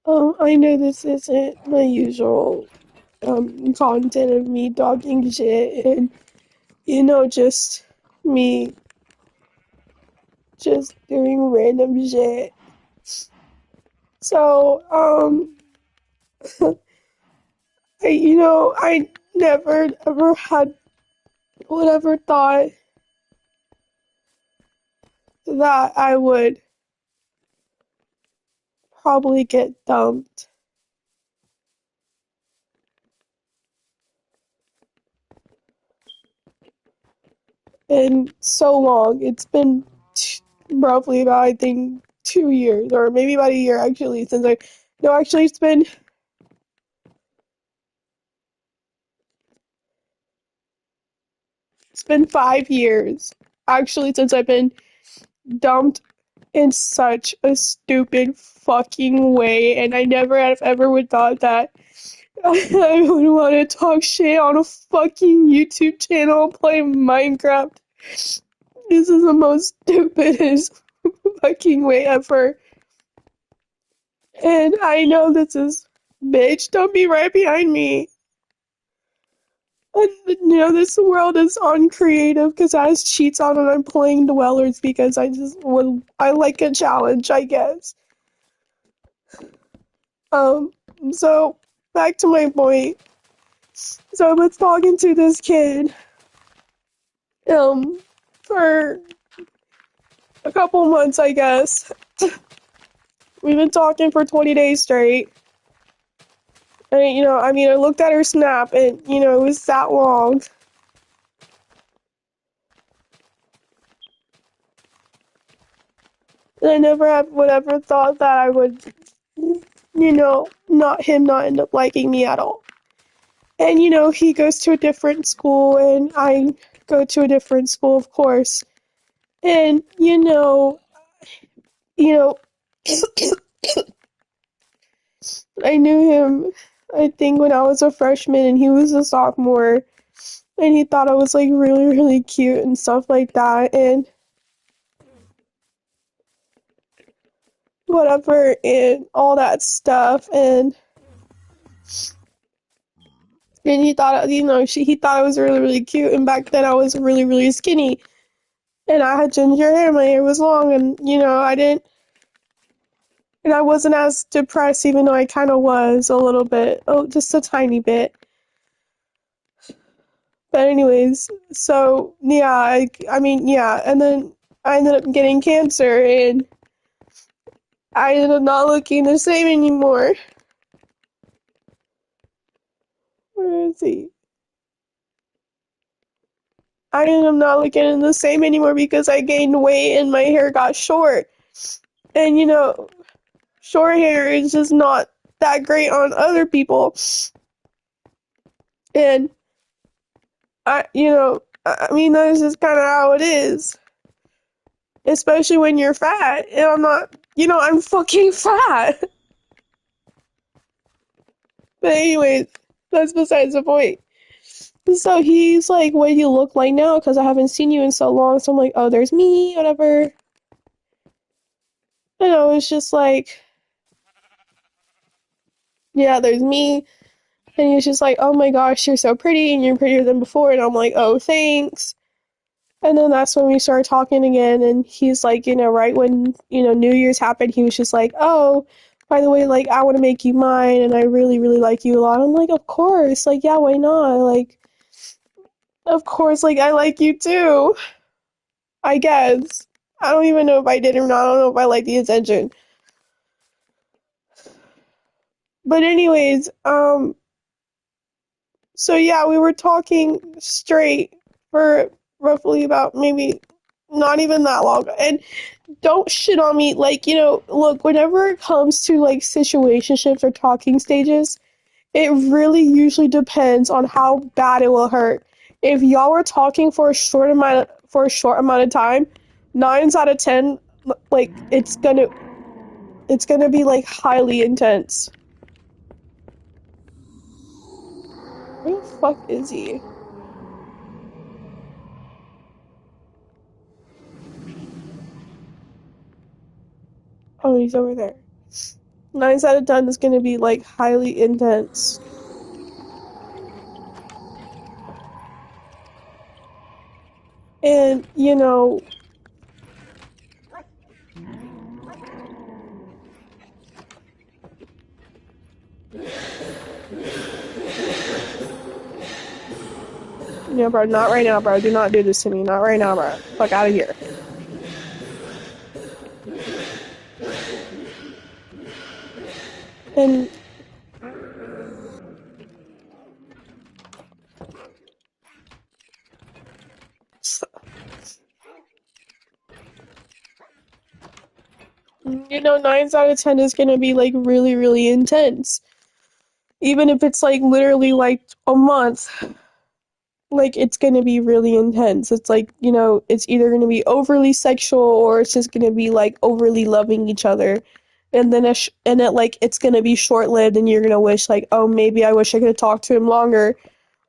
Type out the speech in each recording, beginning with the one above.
I know this isn't my usual content of me talking shit and just me just doing random shit. So, I never ever had would ever thought that I would probably get dumped in so long. It's been roughly about, I think, 2 years, or maybe about a year actually, since I, no, actually, it's been 5 years actually since I've been dumped in such a stupid fucking way, and I never have ever would thought that I would want to talk shit on a fucking YouTube channel and play Minecraft. This is the most stupidest fucking way ever. And I know this is, bitch, don't be right behind me. And this world is uncreative because I has cheats on and I'm playing Dwellers because I like a challenge, I guess. Um, so back to my point. So I was talking to this kid, um, for a couple months, I guess. We've been talking for 20 days straight. And, I looked at her snap and, it was that long. And I never would ever thought that I would, not end up liking me at all. And, he goes to a different school and I go to a different school, of course. And, you know, I knew him, I think, when I was a freshman and he was a sophomore. And he thought I was like really, really cute and stuff like that. And whatever, and all that stuff. And he thought, he thought I was really, really cute. And back then I was really, really skinny. And I had ginger hair, my hair was long. And, and I wasn't as depressed, even though I kind of was a little bit, oh, just a tiny bit. But anyways, so yeah, yeah, and then I ended up getting cancer, and I ended up not looking the same anymore. Where is he? I ended up not looking the same anymore because I gained weight and my hair got short. And short hair is just not that great on other people. And that's just kind of how it is. Especially when you're fat. And I'm not, I'm fucking fat. But anyways, that's besides the point. So he's like, what do you look like now? Because I haven't seen you in so long. So I'm like, oh, there's me, whatever. It's just like, yeah, there's me. And he was just like, oh my gosh, you're so pretty and you're prettier than before. And I'm like, oh, thanks. And then that's when we started talking again. And he's like, right when, New Year's happened, he was just like, oh, by the way, like, I want to make you mine. And I really, really like you a lot. I'm like, of course. Like, yeah, why not? Like, of course, like, I like you too. I guess. I don't even know if I did or not. I don't know if I like the attention. But anyways, so yeah, we were talking straight for roughly about maybe not even that long. And don't shit on me. Like, look, whenever it comes to like situationships or talking stages, it really usually depends on how bad it will hurt. If y'all were talking for a short amount of time, 9 out of 10, like it's gonna be like highly intense. Where the fuck is he? Oh, he's over there. 9 out of 10 is gonna be like highly intense. And bro, not right now, bro. Do not do this to me. Not right now, bro. Fuck out of here. And you know, 9 out of 10 is gonna be like really, really intense. Even if it's like literally like a month, like it's gonna be really intense. It's like, it's either gonna be overly sexual or it's just gonna be like overly loving each other. And then it's gonna be short lived and you're gonna wish like, oh, maybe I wish I could have talked to him longer.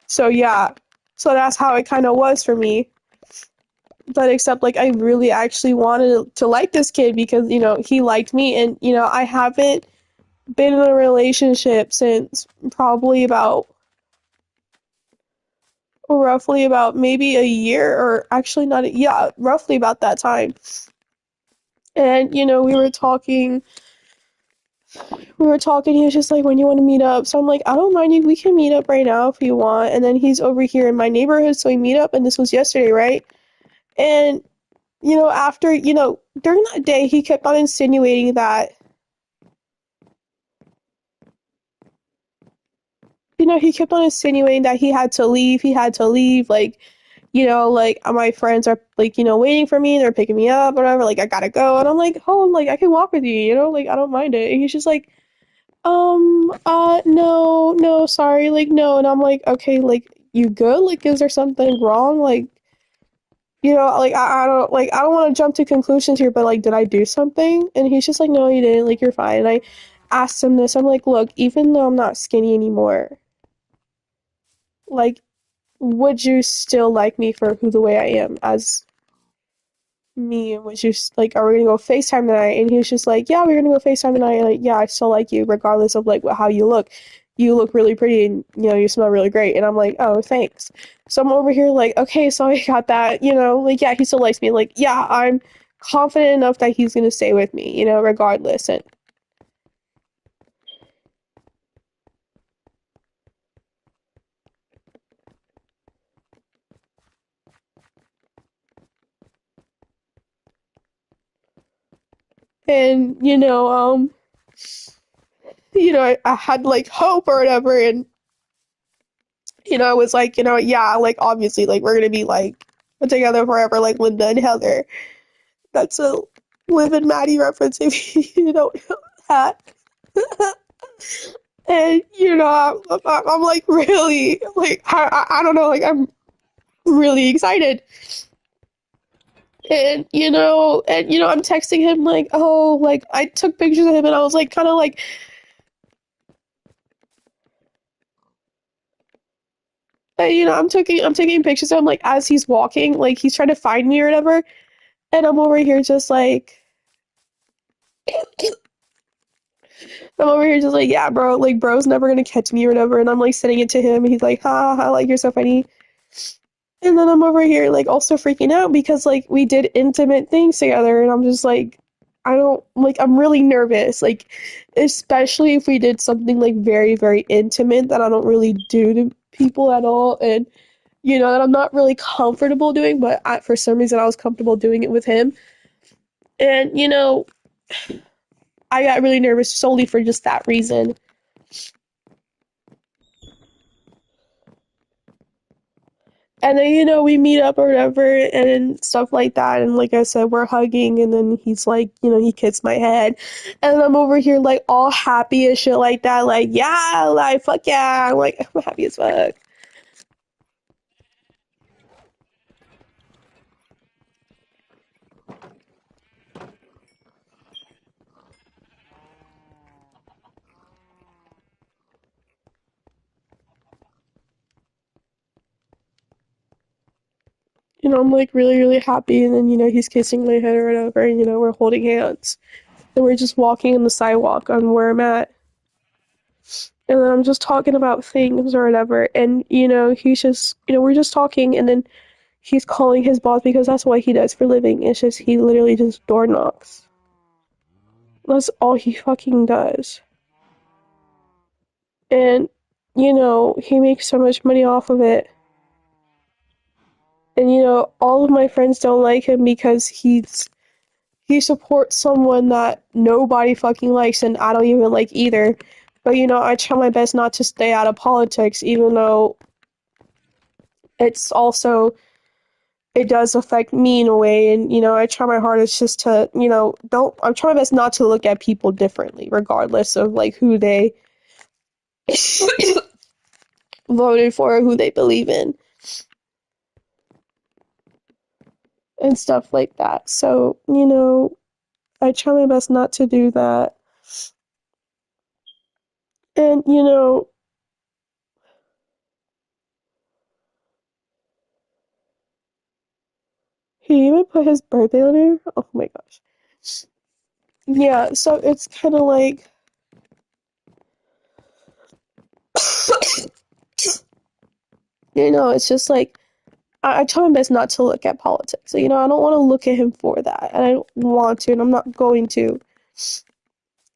So yeah. So that's how it kind of was for me. But except like I really actually wanted to like this kid because, he liked me and, I haven't been in a relationship since probably about roughly about maybe a year or actually not yeah, roughly about that time. And we were talking, he was just like, when you want to meet up? So I'm like, I don't mind you, we can meet up right now if you want. And then he's over here in my neighborhood, so we meet up and this was yesterday, right? And after, during that day, he kept on insinuating that, he had to leave. He had to leave. Like, like my friends are like, waiting for me. They're picking me up, whatever. Like, I gotta go. And I'm like, oh, like I can walk with you. Like I don't mind it. And he's just like, no, no, sorry, like no. And I'm like, okay, like you good? Like, is there something wrong? Like, like I don't want to jump to conclusions here, but like, did I do something? And he's just like, no, you didn't. Like, you're fine. And I asked him this. I'm like, look, even though I'm not skinny anymore, like, would you still like me for who the way I am as me? And would you like, are we gonna go FaceTime tonight? And he was just like, yeah, we're gonna go FaceTime tonight. And like, yeah, I still like you regardless of like how you look. You look really pretty and you smell really great. And I'm like, oh, thanks. So I'm over here like, okay, so I got that. Like, yeah, he still likes me. Like, yeah, I'm confident enough that he's gonna stay with me. Regardless. And I had like hope or whatever. And I was like, yeah, like obviously, like we're gonna be like together forever, like Linda and Heather. That's a Liv and Maddie reference if you don't know that. And I'm like really like I don't know, like I'm really excited. And I'm texting him like, oh, like I took pictures of him and I was like kind of like, I'm taking pictures of him like as he's walking, like he's trying to find me or whatever. And I'm over here just like yeah, bro, like bro's never gonna catch me or whatever. And I'm like sending it to him, and he's like, ha, ha, like you're so funny. And then I'm over here like also freaking out because like we did intimate things together, and I'm just like, I don't like, I'm really nervous, like especially if we did something like very, very intimate that I don't really do to people at all, and that I'm not really comfortable doing, but for some reason I was comfortable doing it with him. And I got really nervous solely for just that reason. And then, we meet up or whatever and stuff like that. And like I said, we're hugging. And then he's like, he kissed my head. And I'm over here, like, all happy and shit like that. Like, yeah, like, fuck yeah. I'm like, I'm happy as fuck. I'm like really, really happy. And then, he's kissing my head or whatever. And, we're holding hands. and we're just walking in the sidewalk on where I'm at. And then I'm just talking about things or whatever. And, he's just, we're just talking. And then he's calling his boss because that's what he does for a living. It's just, he literally just door knocks. That's all he fucking does. And, he makes so much money off of it. And, all of my friends don't like him because he supports someone that nobody fucking likes, and I don't even like either. But, I try my best not to stay out of politics, even though it's also, it does affect me in a way. And, I try my hardest just to, I'm trying my best not to look at people differently, regardless of, like, who they voted for or who they believe in and stuff like that. So, I try my best not to do that. And, he even put his birthday on there. Oh my gosh. Yeah, so it's kind of like, it's just like, I try my best not to look at politics. So, I don't want to look at him for that. And I don't want to, and I'm not going to.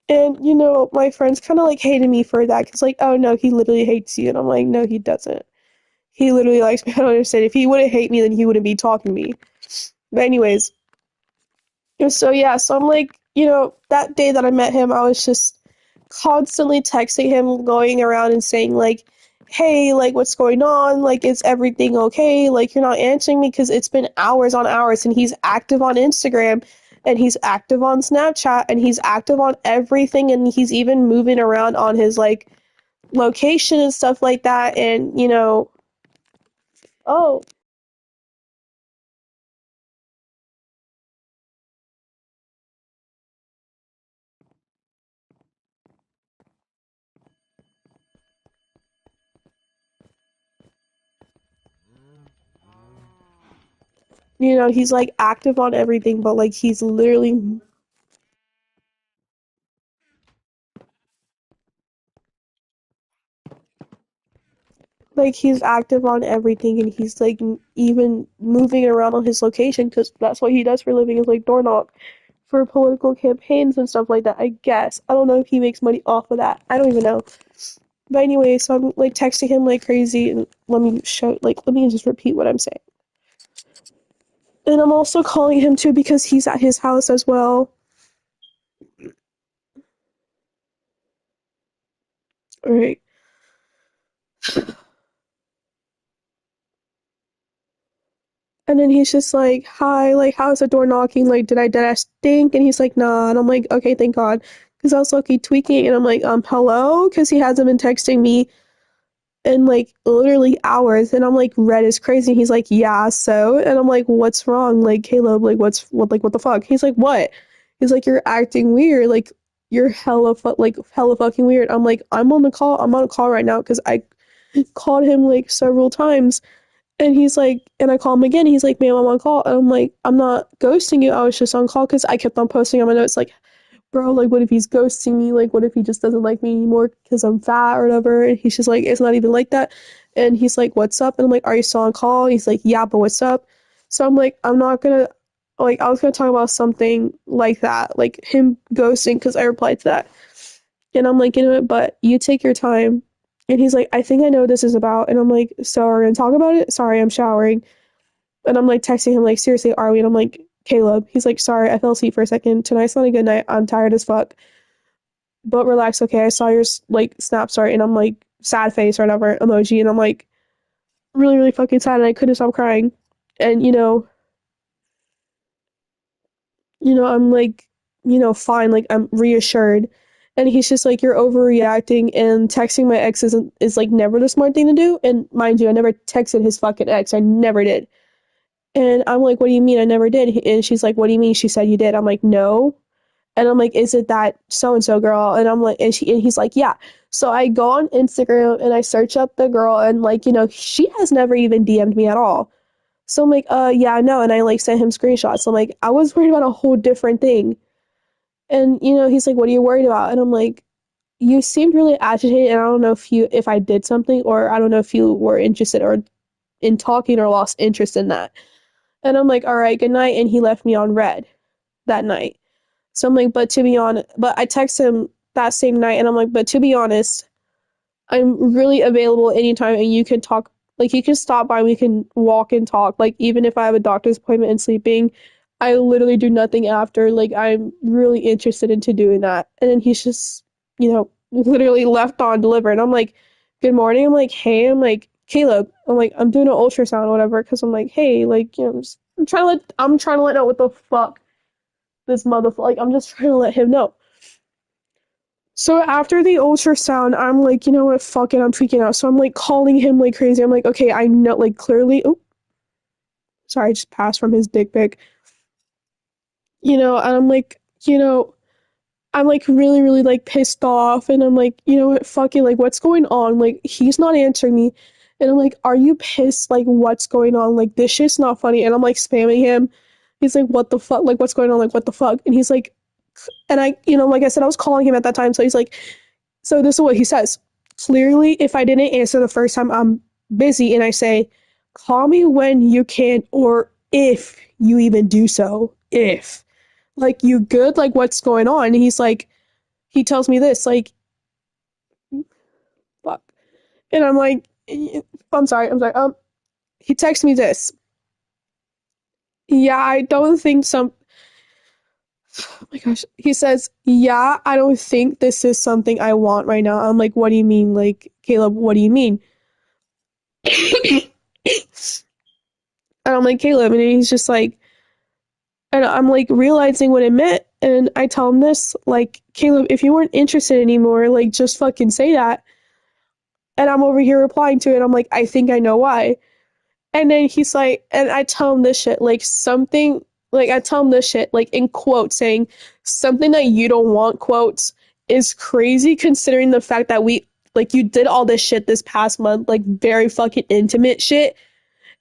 And, my friends kind of like hated me for that. Because, like, oh no, he literally hates you. And I'm like, no, he doesn't. He literally likes me. I don't understand. If he wouldn't hate me, then he wouldn't be talking to me. But, anyways, so yeah, so I'm like, that day that I met him, I was just constantly texting him, going around and saying, like, hey, like, what's going on? Like, is everything okay? Like, you're not answering me because it's been hours on hours, and he's active on Instagram, and he's active on Snapchat, and he's active on everything, and he's even moving around on his, like, location and stuff like that, and, oh, he's, like, active on everything, but, like, he's literally like he's active on everything, and he's like even moving around on his location because that's what he does for a living, is like door knock for political campaigns and stuff like that. I guess I don't know if he makes money off of that. I don't even know. But anyway, so I'm like texting him like crazy, and let me just repeat what I'm saying. And I'm also calling him too because he's at his house as well. All right. And then he's just like, hi, like, how's the door knocking? Like, did I stink? And he's like, nah. And I'm like, okay, thank God. Because I was lucky tweaking. And I'm like, hello? Because he hasn't been texting me in like literally hours. And I'm like, red is crazy. And he's like, yeah, so? And I'm like, what's wrong? Like, Caleb, like, what the fuck? He's like, what? He's like, you're acting weird. Like, you're hella fucking weird. I'm like, I'm on a call right now because I called him like several times, and he's like, and I call him again. He's like, ma'am, I'm on call. And I'm like, I'm not ghosting you. I was just on call because I kept on posting on my notes, like, bro, like, what if he's ghosting me? Like, what if he just doesn't like me anymore because I'm fat or whatever? And he's just like, it's not even like that. And he's like, what's up? And I'm like, are you still on call? He's like, yeah, but what's up? So I'm like, I'm not gonna, like, I was gonna talk about something like that, like him ghosting, because I replied to that. And I'm like, but you take your time. And he's like, I think I know what this is about. And I'm like, so are we gonna talk about it? Sorry, I'm showering. And I'm like texting him, like, seriously, are we? And I'm like, Caleb. He's like, sorry, I fell asleep for a second. Tonight's not a good night. I'm tired as fuck. But relax, okay? I saw your, like, snap, sorry. And I'm like, sad face or whatever emoji. And I'm like, really, really fucking sad. And I couldn't stop crying. And, I'm like, fine. Like, I'm reassured. And he's just like, you're overreacting, and texting my ex is like never the smart thing to do. And mind you, I never texted his fucking ex. I never did. And I'm like, what do you mean I never did? And she's like, what do you mean? She said you did. I'm like, no. And I'm like, is it that so and so girl? And I'm like, and he's like, yeah. So I go on Instagram and I search up the girl, and like, she has never even DM'd me at all. So I'm like, yeah, no. And I like sent him screenshots. So I'm like, I was worried about a whole different thing. And, he's like, what are you worried about? And I'm like, you seemed really agitated, and I don't know if I did something, or I don't know if you were interested or in talking or lost interest in that. And I'm like, all right, good night. And he left me on red that night. So I'm like, but I text him that same night and I'm like, but to be honest, I'm really available anytime and you can talk, like, you can stop by, we can walk and talk. Like, even if I have a doctor's appointment and sleeping, I literally do nothing after. Like, I'm really interested into doing that. And then he's just, literally left on delivered. I'm like, good morning. I'm like, hey, I'm like, Caleb, I'm like, I'm doing an ultrasound or whatever. Cause I'm like, hey, like, I'm trying to let know what the fuck this motherfucker, like, I'm just trying to let him know. So after the ultrasound, I'm like, you know what, fuck it, I'm freaking out. So I'm like calling him like crazy. I'm like, okay, I know, like, clearly, oh, sorry, I just passed from his dick pic. And I'm like, I'm like really, really like pissed off. And I'm like, you know what, fuck it, like, what's going on? Like, he's not answering me. And I'm like, are you pissed? Like, what's going on? Like, this shit's not funny. And I'm like spamming him. He's like, what the fuck? Like, what's going on? Like, what the fuck? And he's like, and I, like I said, I was calling him at that time. So he's like, so this is what he says. Clearly, if I didn't answer the first time, I'm busy. And I say, call me when you can, or if you even do so. If. Like, you good? Like, what's going on? And he's like, he tells me this, like, fuck. And I'm like, I'm sorry. He texts me this. Yeah, I don't think oh my gosh. He says, yeah, I don't think this is something I want right now. I'm like, what do you mean? Like, Caleb, what do you mean? And I'm like, Caleb, and he's just like, and I'm like realizing what it meant. And I tell him this, like, Caleb, if you weren't interested anymore, like, just fucking say that. And I'm over here replying to it. I'm like, I think I know why. And then he's like, and I tell him this shit, I tell him this shit, like, in quotes, saying something that you don't want, quotes, is crazy considering the fact that you did all this shit this past month, like, very fucking intimate shit.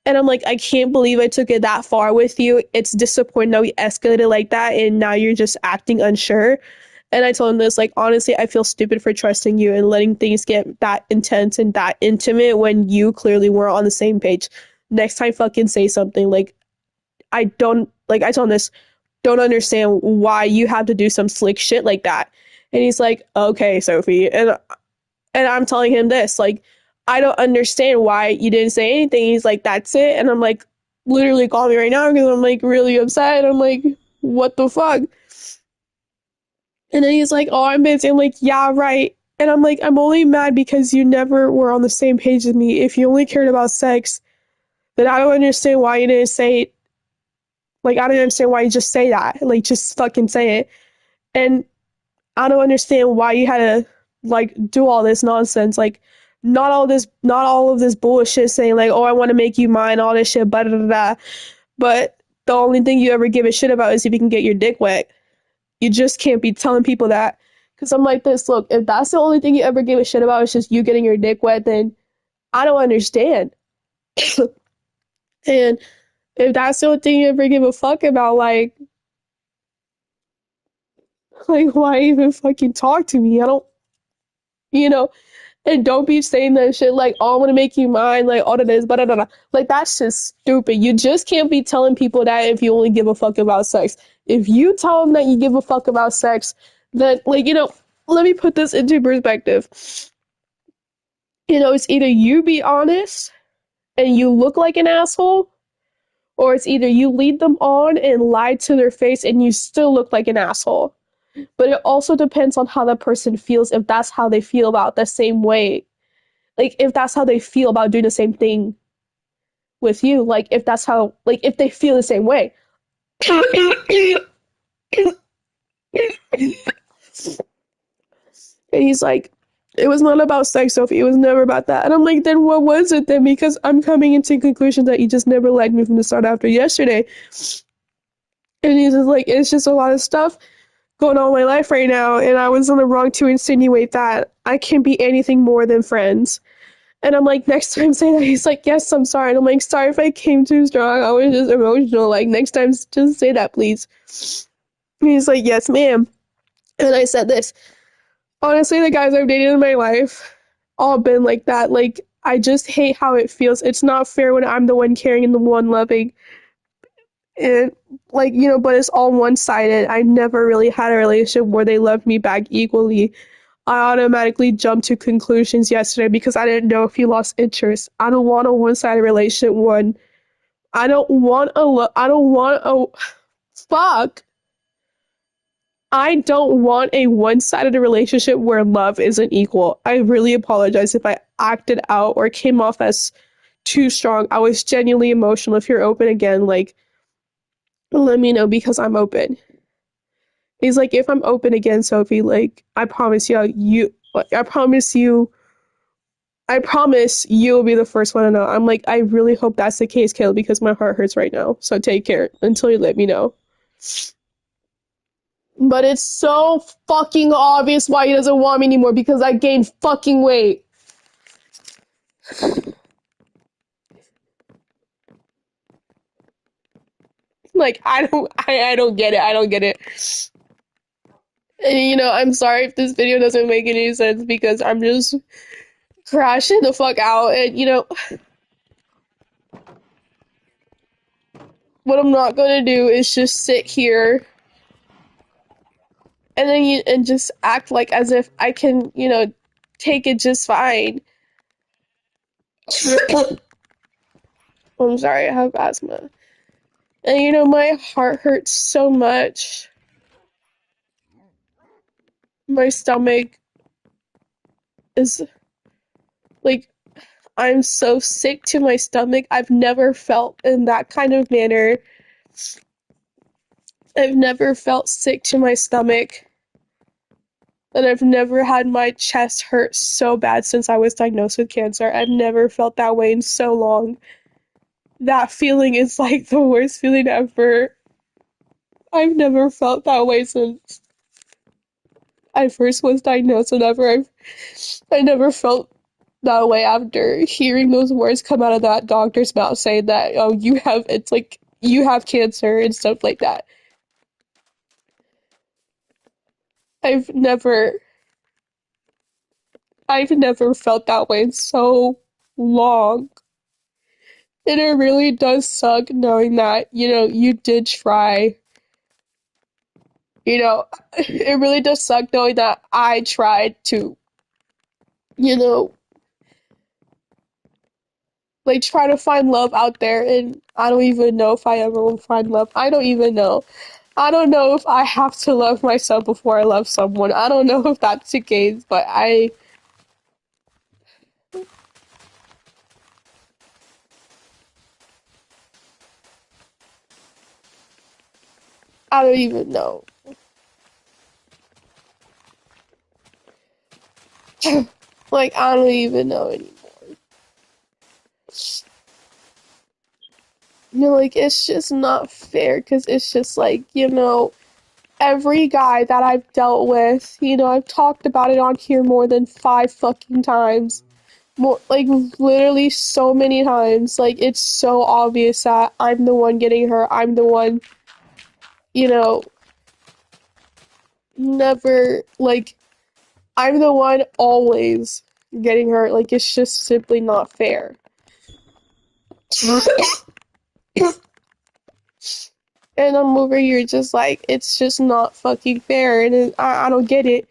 And I'm like, I can't believe I took it that far with you. It's disappointing that we escalated like that and now you're just acting unsure. And I told him this, like, honestly, I feel stupid for trusting you and letting things get that intense and that intimate when you clearly weren't on the same page. Next time, fucking say something. Like, I told him this, don't understand why you have to do some slick shit like that. And he's like, okay, Sophie. And I'm telling him this, like, I don't understand why you didn't say anything. He's like, that's it. And I'm like, literally call me right now because I'm like really upset. I'm like, what the fuck? And then he's like, oh, I'm busy. I'm like, yeah, right. And I'm like, I'm only mad because you never were on the same page as me. If you only cared about sex, then I don't understand why you didn't say it. Like, I don't understand why you just say that. Like, just fucking say it. And I don't understand why you had to, like, do all this nonsense. Like, not all of this bullshit saying, like, oh, I want to make you mine, all this shit, blah, blah, blah, blah. But the only thing you ever give a shit about is if you can get your dick wet. You just can't be telling people that. Because I'm like this, look, if that's the only thing you ever give a shit about is just you getting your dick wet, then I don't understand. And if that's the only thing you ever give a fuck about, like why even fucking talk to me? I don't, you know, and don't be saying that shit like, oh, I'm gonna make you mine, like all of this, blah, blah, blah. Like, that's just stupid. You just can't be telling people that if you only give a fuck about sex. If you tell them that you give a fuck about sex, then, like, let me put this into perspective. It's either you be honest and you look like an asshole, or it's either you lead them on and lie to their face and you still look like an asshole. But it also depends on how that person feels, if that's how they feel about the same way. Like, if that's how they feel about doing the same thing with you. Like, if they feel the same way. And he's like, it was not about sex, Sophie. It was never about that. And I'm like, then what was it then? Because I'm coming into conclusion that you just never liked me from the start after yesterday. And he's just like, it's just a lot of stuff going on in my life right now. And I was in the wrong to insinuate that I can be anything more than friends. And I'm like, next time say that. He's like, yes, I'm sorry. And I'm like, sorry if I came too strong. I was just emotional. Like, next time just say that, please. And he's like, yes, ma'am. And I said this. Honestly, the guys I've dated in my life all been like that. Like, I just hate how it feels. It's not fair when I'm the one caring and the one loving. And, like, but it's all one sided. I never really had a relationship where they loved me back equally. I automatically jumped to conclusions yesterday because I didn't know if he lost interest. I don't want a one sided relationship. I don't want a, fuck. I don't want a one-sided relationship where love isn't equal. I really apologize if I acted out or came off as too strong. I was genuinely emotional. If you're open again, like, let me know because I'm open. He's like, if I'm open again, Sophie, like, I promise you will be the first one to know. I'm like, I really hope that's the case, Caleb, because my heart hurts right now. So take care until you let me know. But it's so fucking obvious why he doesn't want me anymore because I gained fucking weight. Like, I don't get it. I don't get it. And, I'm sorry if this video doesn't make any sense because I'm just crashing the fuck out. And, what I'm not gonna do is just sit here and then and just act like as if I can, take it just fine. I'm sorry, I have asthma. And, my heart hurts so much. My stomach is like, I'm so sick to my stomach. I've never felt in that kind of manner. I've never felt sick to my stomach. And I've never had my chest hurt so bad since I was diagnosed with cancer. I've never felt that way in so long. That feeling is like the worst feeling ever. I've never felt that way since I first was diagnosed. I never felt that way after hearing those words come out of that doctor's mouth saying that, oh, it's like you have cancer and stuff like that. I've never I've never felt that way in so long. And it really does suck knowing that, you did try. It really does suck knowing that I tried to, you know, like try to find love out there and I don't even know if I ever will find love. I don't even know. I don't know if I have to love myself before I love someone. I don't know if that's the case, but I don't even know. Like I don't even know anymore. Like it's just not fair because it's just like, every guy that I've dealt with, I've talked about it on here more than 5 fucking times. More, like, literally so many times. Like, it's so obvious that I'm the one getting hurt. I'm the one, you know, never, like, I'm the one always getting hurt. Like, it's just simply not fair. And I'm over here just like, it's just not fucking fair. And I don't get it.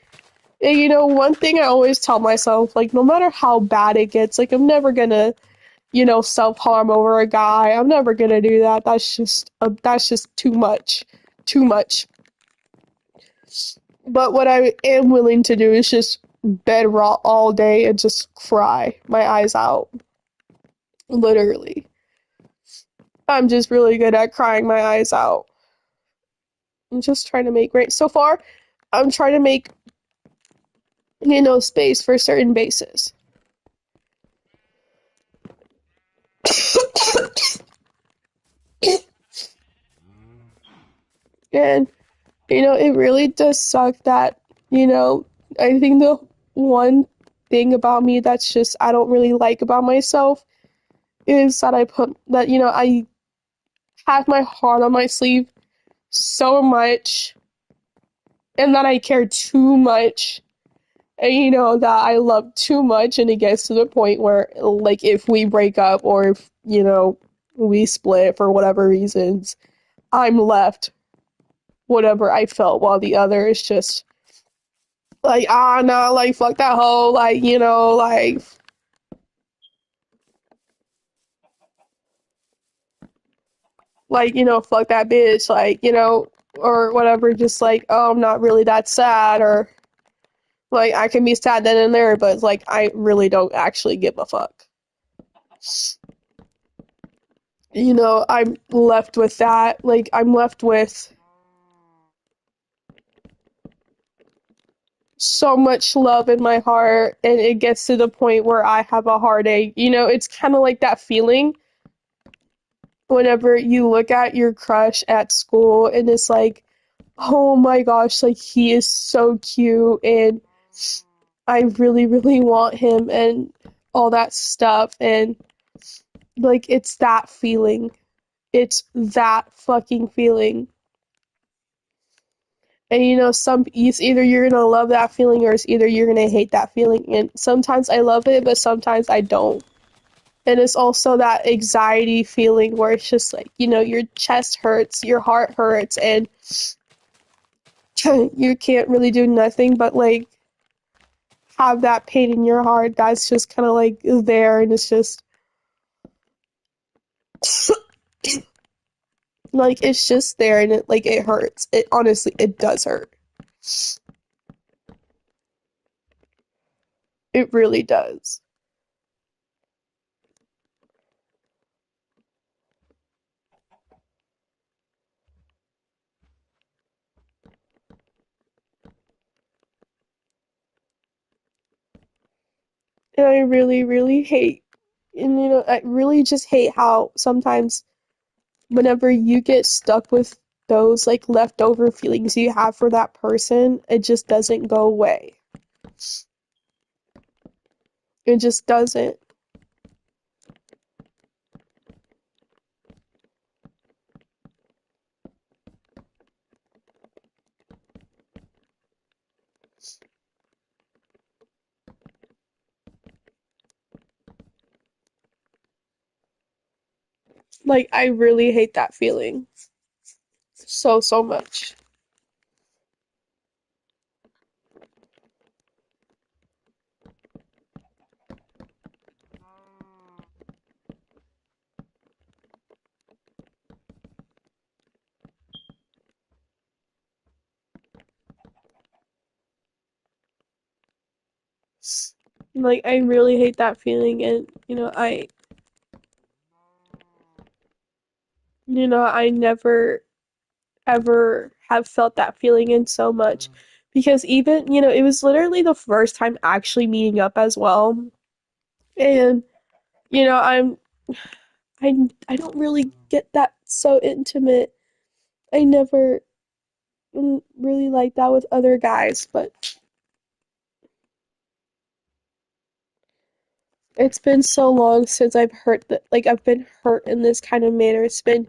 And, one thing I always tell myself, like, no matter how bad it gets, like, I'm never gonna, self-harm over a guy. I'm never gonna do that. That's just too much. Too much. But what I am willing to do is just bed rot all day and just cry my eyes out. Literally. I'm just really good at crying my eyes out. I'm just trying to make right. So far, I'm trying to make, space for certain bases. And, it really does suck that, I think the one thing about me that's just I don't really like about myself is that I have my heart on my sleeve so much and that I care too much, and that I love too much, and it gets to the point where, like, if we break up or if we split for whatever reasons, I'm left whatever I felt, while the other is just like, ah, no, like, fuck that hoe, like, fuck that bitch, like, or whatever, just like, oh, I'm not really that sad, or like, I can be sad then and there, but it's like, I really don't actually give a fuck. I'm left with that. Like, I'm left with so much love in my heart, and it gets to the point where I have a heartache. It's kind of like that feeling whenever you look at your crush at school and it's like, oh my gosh, like, he is so cute and I really, really want him and all that stuff. And like, it's that feeling. It's that fucking feeling. And it's either you're gonna love that feeling or it's either you're gonna hate that feeling. And sometimes I love it, but sometimes I don't. And it's also that anxiety feeling where it's just like, your chest hurts, your heart hurts, and you can't really do nothing but like have that pain in your heart that's just kind of like there, and it's just like it's just there, and it hurts. It honestly, it does hurt. It really does. And I really, really hate, and I really just hate how sometimes whenever you get stuck with those like leftover feelings you have for that person, it just doesn't go away. It just doesn't. Like, I really hate that feeling so, so much. Like, I really hate that feeling, and I never ever have felt that feeling in so much, because even it was literally the first time actually meeting up as well, and you know I'm I don't really get that so intimate. I never really like that with other guys, but it's been so long since I've hurt that, like, I've been hurt in this kind of manner. It's been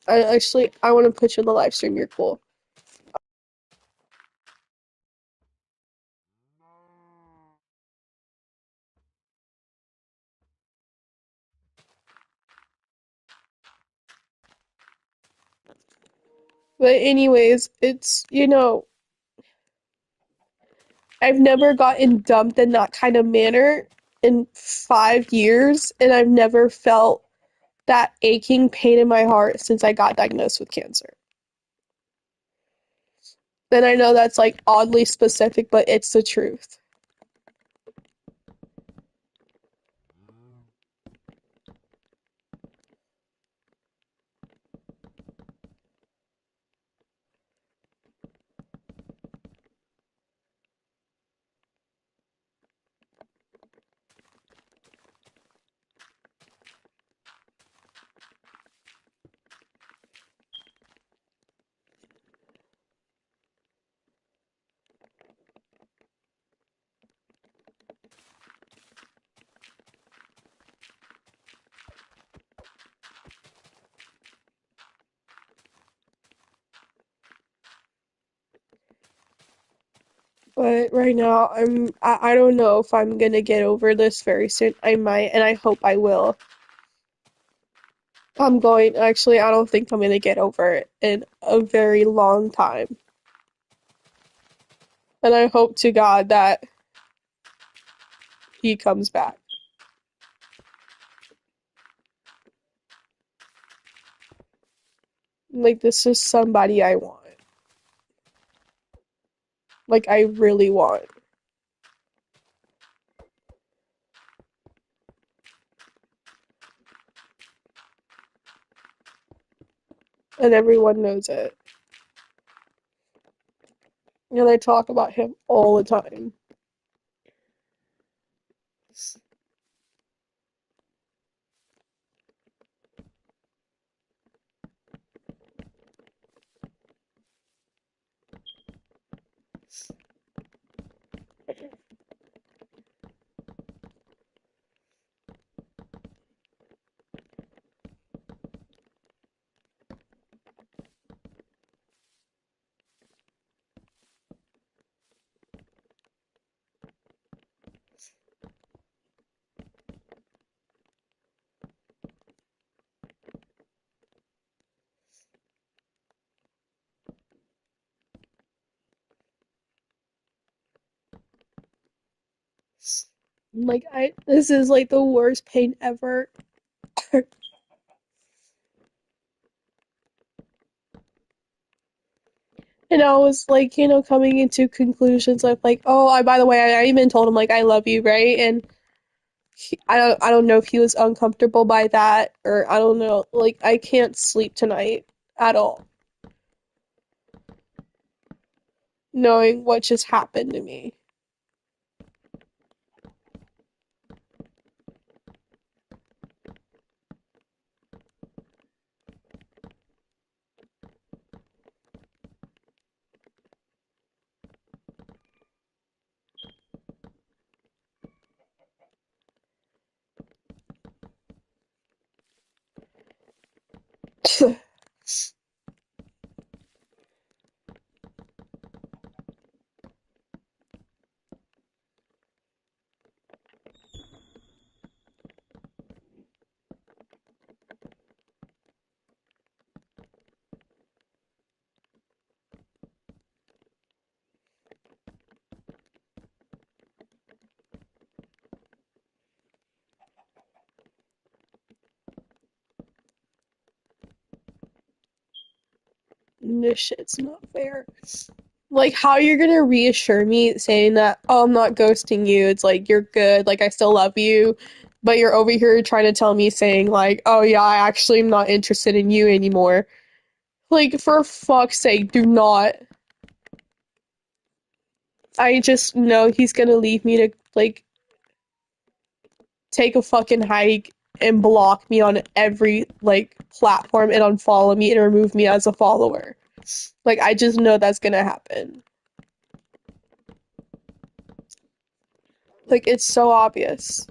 I want to put you in the live stream. You're cool. But anyways, it's I've never gotten dumped in that kind of manner in 5 years, and I've never felt that aching pain in my heart since I got diagnosed with cancer. And I know that's like oddly specific, but it's the truth. But right now, I don't know if I'm gonna get over this very soon. I might, and I hope I will. Actually, I don't think I'm gonna get over it in a very long time. And I hope to God that he comes back. Like, this is somebody I want. Like, I really want. And everyone knows it. And I talk about him all the time. Like, this is like the worst pain ever. And I was like, coming into conclusions of like, oh, by the way, I even told him like I love you, right? And I don't know if he was uncomfortable by that or I don't know. Like I can't sleep tonight at all, knowing what just happened to me. This shit's not fair. Like how you're gonna reassure me saying that, oh, I'm not ghosting you. It's like you're good. Like I still love you. But you're over here trying to tell me saying like, oh yeah, I actually am not interested in you anymore. Like for fuck's sake, do not. I just know he's gonna leave me to like take a fucking hike and block me on every like platform and unfollow me and remove me as a follower. Like I just know that's gonna happen. Like it's so obvious.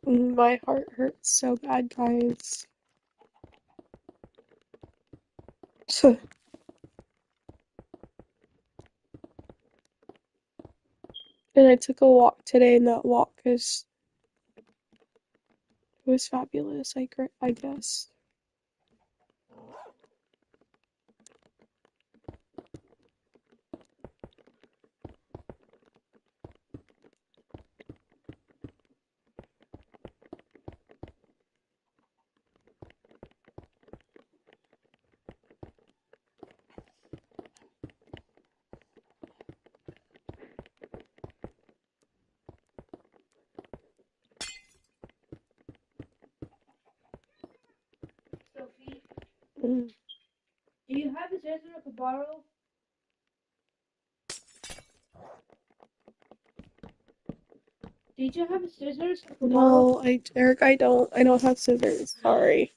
My heart hurts so bad, guys. And I took a walk today, and that walk is it was fabulous. I guess. Do you have a scissors I could borrow? Did you have a scissors I could borrow? No, Eric, I don't have scissors. Sorry.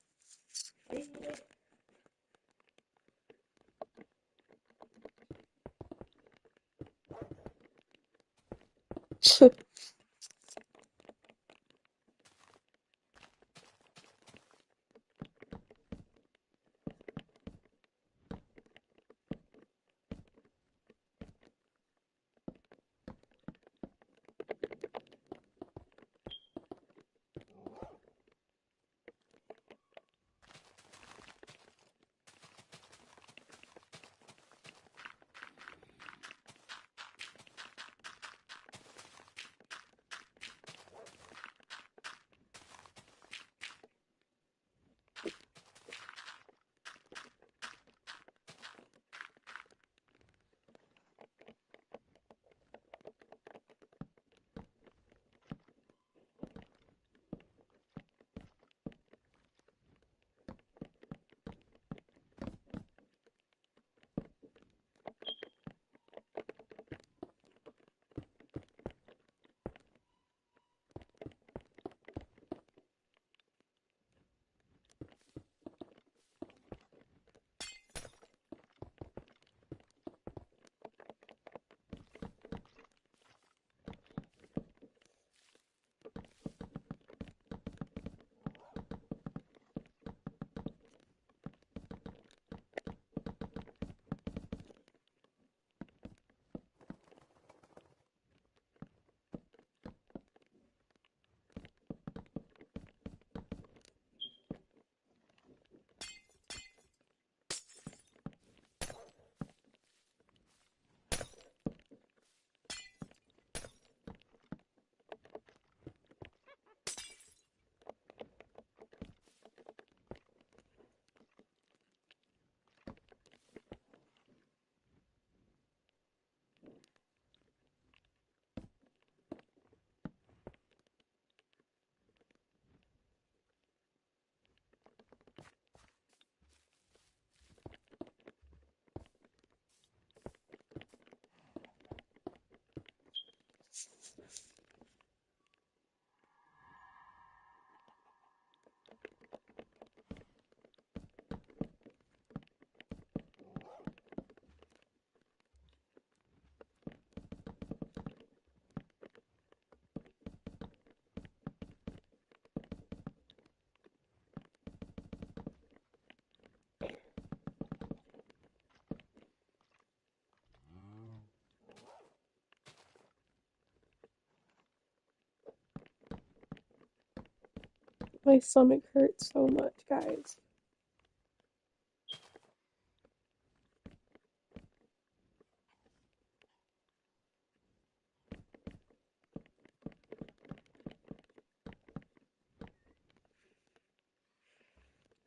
My stomach hurts so much, guys.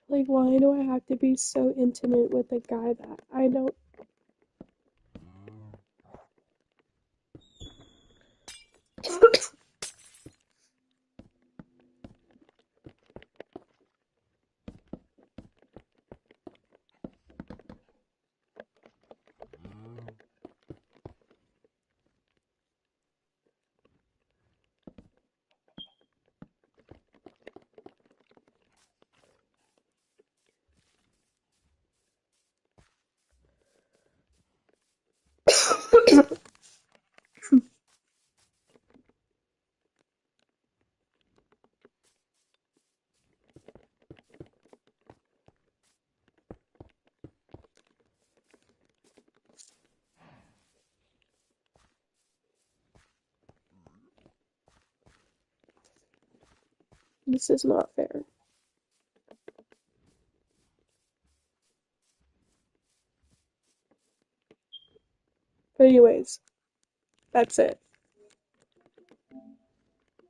Like, why do I have to be so intimate with a guy that I don't? This is not fair. But anyways, that's it.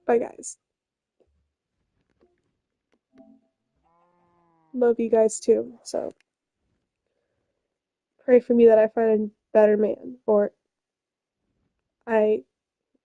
Bye, guys. Love you guys too. So pray for me that I find a better man, or I